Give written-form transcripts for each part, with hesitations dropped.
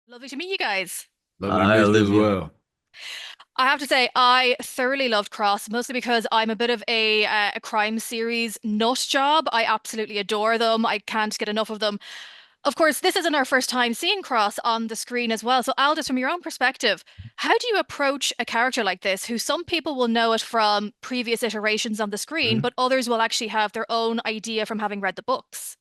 Lovely to meet you guys. Lovely to Hi, meet you as Olivia. well. I have to say, I thoroughly loved Cross, mostly because I'm a bit of a crime series nut job. I absolutely adore them. I can't get enough of them. Of course, this isn't our first time seeing Cross on the screen as well. So, Aldis, from your own perspective, how do you approach a character like this, who some people will know it from previous iterations on the screen, Mhm. but others will actually have their own idea from having read the books?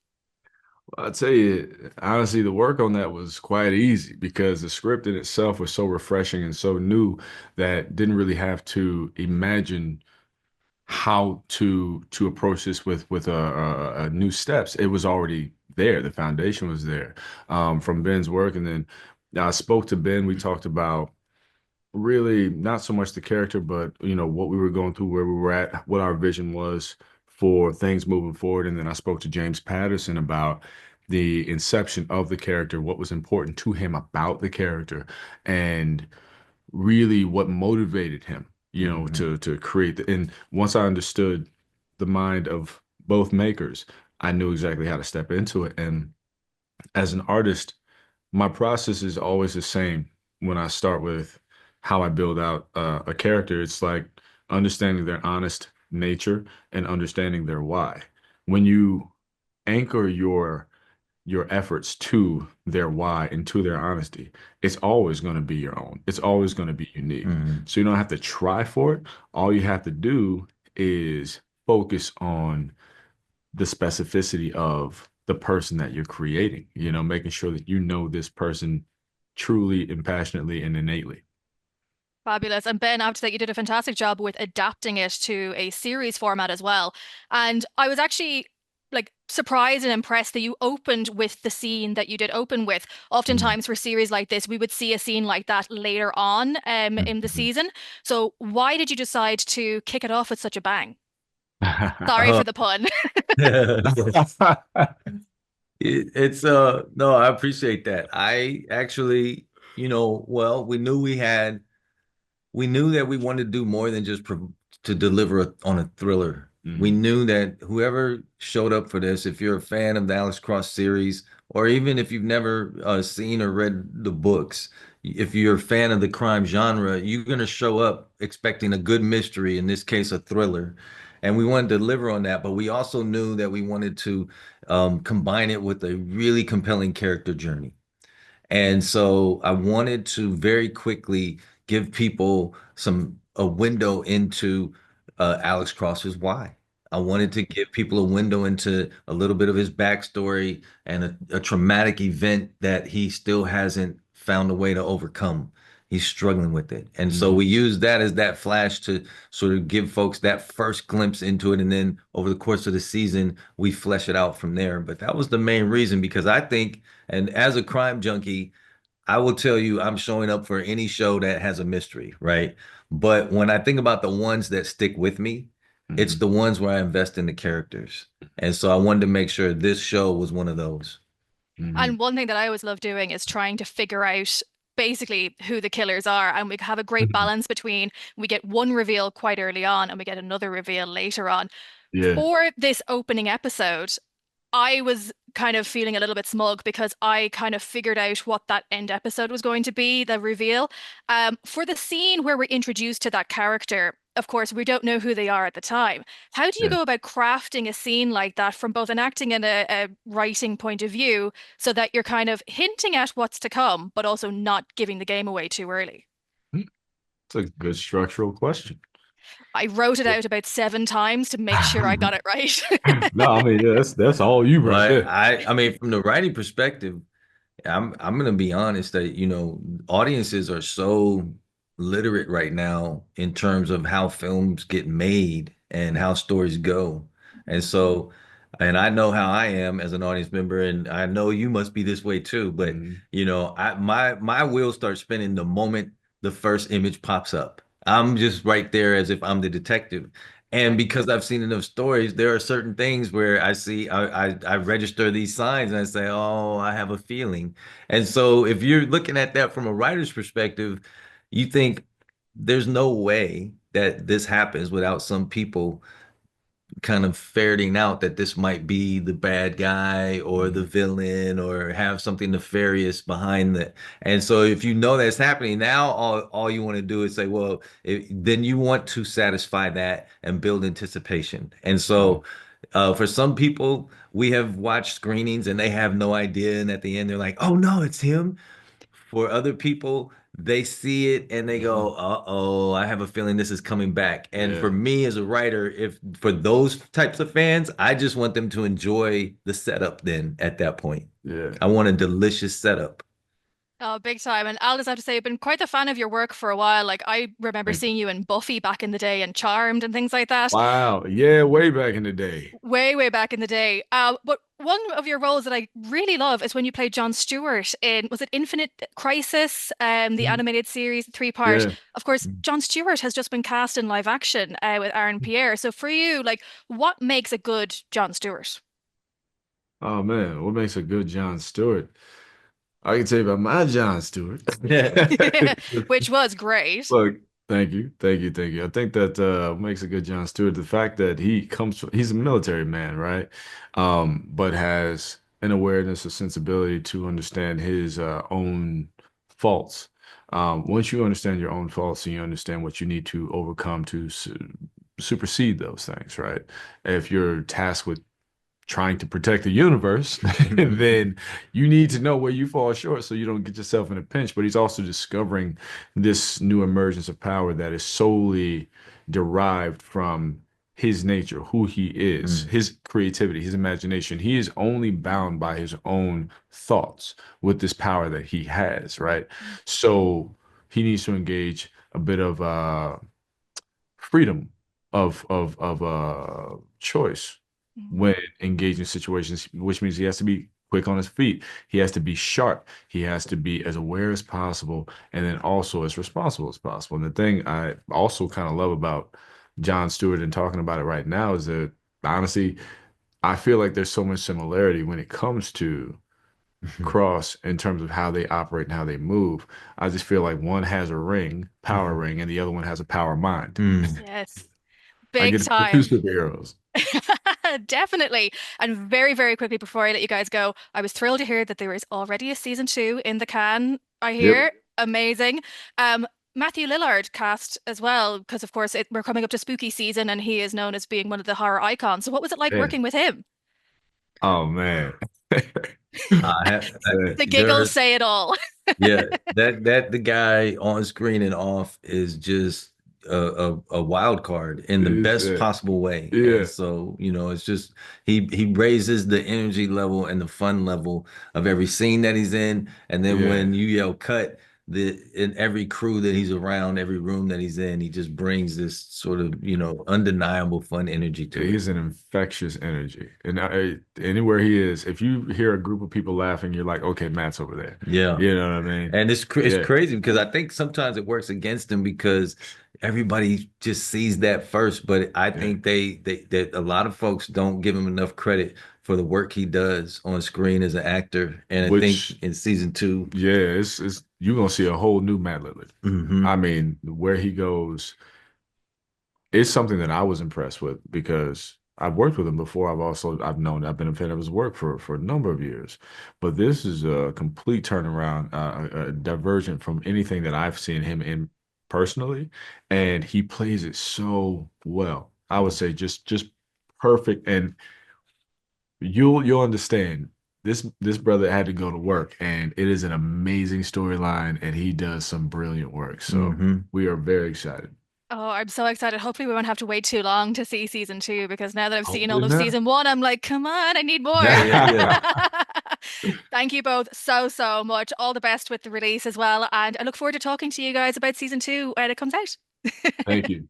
Well, I'll tell you, honestly, the work on that was quite easy because the script in itself was so refreshing and so new that didn't really have to imagine how to approach this with a new steps. It was already there. The foundation was there from Ben's work, and then I spoke to Ben. We talked about really not so much the character, but what we were going through, where we were at, what our vision was for things moving forward. And then I spoke to James Patterson about the inception of the character, what was important to him about the character, and really what motivated him, Hmm. to create and once I understood the mind of both makers, I knew exactly how to step into it. And as an artist, my process is always the same when I start with how I build out a character. It's like understanding their honest nature and understanding their why. When you anchor your efforts to their why and to their honesty, it's always going to be your own. It's always going to be unique. Hmm. So you don't have to try for it. All you have to do is focus on the specificity of the person that you're creating, making sure that you know this person truly and passionately and innately. Fabulous. And Ben, I have to say, you did a fantastic job with adapting it to a series format as well. And I was actually like surprised and impressed that you opened with the scene that you did open with. Mhm. Oftentimes for series like this, we would see a scene like that later on in the Hmm. season. So why did you decide to kick it off with such a bang? Sorry Uh, for the pun. it's no, I appreciate that. I actually, well, we knew that we wanted to do more than just to deliver on a thriller. We Mhm. knew that whoever showed up for this, if you're a fan of the Alex Cross series, or even if you've never seen or read the books, if you're a fan of the crime genre, you're going to show up expecting a good mystery, in this case, a thriller. And we wanted to deliver on that, but we also knew that we wanted to combine it with a really compelling character journey. And so I wanted to very quickly give people a window into Alex Cross's why. I wanted to give people a window into a little bit of his backstory and a traumatic event that he still hasn't found a way to overcome. He's struggling with it. And so we Mhm. use that as that flash to sort of give folks that first glimpse into it. And then over the course of the season, we flesh it out from there. But that was the main reason because I think, and as a crime junkie, I will tell you, I'm showing up for any show that has a mystery, right? But when I think about the ones that stick with me, it's Mhm. the ones where I invest in the characters. And so I wanted to make sure this show was one of those. Mhm. And one thing that I always love doing is trying to figure out basically who the killers are. And we have a great Mhm. balance between we get one reveal quite early on and we get another reveal later on. Yeah. For this opening episode, I was kind of feeling a little bit smug because I kind of figured out what that end episode was going to be, the reveal. For the scene where we're introduced to that character, of course, we don't know who they are at the time. How do you Yeah. go about crafting a scene like that from both an acting and a writing point of view so that you're kind of hinting at what's to come, but also not giving the game away too early? It's a good structural question. I wrote it out about 7 times to make sure I got it right. No, I mean, yeah, that's all you right But there. I mean, from the writing perspective, I'm gonna be honest that, audiences are so literate right now in terms of how films get made and how stories go. And so, and I know how I am as an audience member, and I know you must be this way too, but Mhm. my wheels start spinning the moment the first image pops up. I'm just right there as if I'm the detective. And because I've seen enough stories, there are certain things where I register these signs and I say, oh, I have a feeling. And so if you're looking at that from a writer's perspective, you think there's no way that this happens without some people kind of ferreting out that this might be the bad guy or the Mhm. villain or have something nefarious behind that. And so if you know that's happening now, all you want to do is say, well, then you want to satisfy that and build anticipation. And Mm. so for some people, we have watched screenings and they have no idea. And at the end, they're like, oh no, it's him. For other people, they see it and they go, Mhm. uh-oh, I have a feeling this is coming back. And Yeah, for me as a writer, if for those types of fans, I just want them to enjoy the setup then at that point. yeah. I want a delicious setup. Oh, big time. And Aldous, I have to say, I've been quite a fan of your work for a while. Like, I remember Thank you. seeing you in Buffy back in the day and Charmed and things like that. Wow. Yeah, way back in the day. Way, way back in the day. But one of your roles that I really love is when you played John Stewart in, was it Infinite Crisis, the Mhm. animated series, three-part? Yeah. Of course, John Stewart has just been cast in live action with Aaron Pierre. So for you, like, what makes a good John Stewart? Oh man, what makes a good John Stewart? I can tell you about my John Stewart. Which was great. Look, thank you, thank you, thank you. I think that makes a good John Stewart the fact that he's a military man, right? But has an awareness, a sensibility to understand his own faults. Once you understand your own faults and you understand what you need to overcome to supersede those things, right? If you're tasked with trying to protect the universe, then you need to know where you fall short so you don't get yourself in a pinch. But he's also discovering this new emergence of power that is solely derived from his nature, who he is, Mm, his creativity, his imagination. He is only bound by his own thoughts with this power that he has, right? So he needs to engage a bit of freedom of choice Mhm. when engaging situations, which means he has to be quick on his feet. He has to be sharp. He has to be as aware as possible, and then also as responsible as possible. And the thing I also kind of love about John Stewart and talking about it right now is that honestly, I feel like there's so much similarity when it comes to Cross in terms of how they operate and how they move. I just feel like one has a ring, power mm, ring, and the other one has a power mind. mm. Yes, I big get the two time. superheroes. Definitely. And very, very quickly before I let you guys go, I was thrilled to hear that there is already a season two in the can, I Yep. hear. Amazing. Um, Matthew Lillard cast as well, because of course we're coming up to spooky season and he is known as being one of the horror icons. So what was it like Yeah. working with him? Oh man. The giggles There's say it all. Yeah, that the guy on screen and off is just a wild card in the It's, best possible way. And yeah, so, it's just he raises the energy level and the fun level of every scene that he's in. And then yeah. when you yell cut, the in every crew that he's around, every room that he's in, he just brings this sort of, undeniable fun energy to it. He's an infectious energy. And anywhere he is, if you hear a group of people laughing, you're like, okay, Matt's over there. Yeah. You know what I mean? And it's Yeah, crazy because I think sometimes it works against him because everybody just sees that first. But I yeah. think they that a lot of folks don't give him enough credit for the work he does on screen as an actor. And I think Which, in season two, yeah, it's you're gonna see a whole new Matt Lillard. I hmm mean, where he goes, it's something that I was impressed with because I've worked with him before. I've been a fan of his work for a number of years. But this is a complete turnaround, a divergent from anything that I've seen him in personally, and he plays it so well. I would say just perfect, and you'll understand. This brother had to go to work, and it is an amazing storyline, and he does some brilliant work. So hmm we are very excited. Oh, I'm so excited. Hopefully, we won't have to wait too long to see season two because now that I've seen all Hopefully of not. season one, I'm like, come on, I need more. Yeah, yeah, yeah. Thank you both so, so much. All the best with the release as well. And I look forward to talking to you guys about season two when it comes out. Thank you.